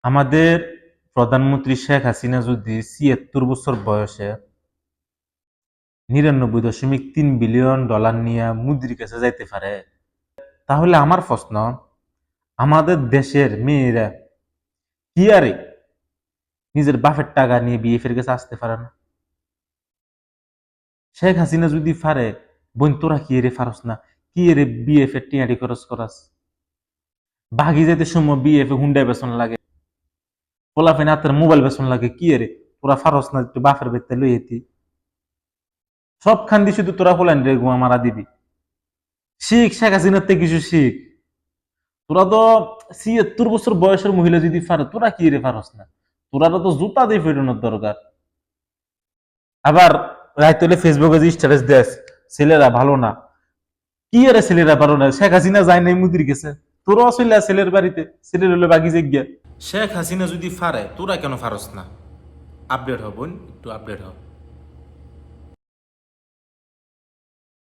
আমাদের প্রধানমন্ত্রী শেখ হাসিনা যদি ৭৬ বছর বয়সে ৯৯.৩ বিলিয়ন ডলার নিয়ে মোদির কাছে যাইতে পারে, তাহলে আমার প্রশ্ন, আমাদের দেশের মেয়েরা কি আরে নিজের বাপের টাকা নিয়ে বিএফ এর কাছে আসতে পারে না? শেখ হাসিনা যদি পারে, বোন তোরা কি এরে পারস না? কি এরে বিএফ এর টিয়ারি খরচ করাস? বাগি যেতে সময় বিএফ এ হুন্ডাই বেসন লাগে, পোলাপেন হাতের মোবাইল বেসন লাগে, কি এরে তোরা ফারস না একটু বাপের বেতে লই যেতি? সব খান দিয়ে শুধু তোরা পোলাইন রে গুয়া মারা দিবি। শিখ, শেখ হাসিনার থেকে কিছু শিখ। তোরা তো ৭৬ বছর বয়সের মহিলা যদি পারে, তোরা কি রে পারস না? তোরা তো জুতা দিয়ে ফেরানোর দরকার। আবার রাইত হলে ফেসবুকে যে স্ট্যাটাস দেস ছেলেরা ভালো না, কি আরে ছেলেরা ভালো না? শেখ হাসিনা যায় নাই মুদির গেছে, তোরাও চলে ছেলের বাড়িতে, ছেলের হলে বাকি গিয়া। শেখ হাসিনা যদি পারে, তোরা কেন পারস না? আপডেট হ বোন, একটু আপডেট হ।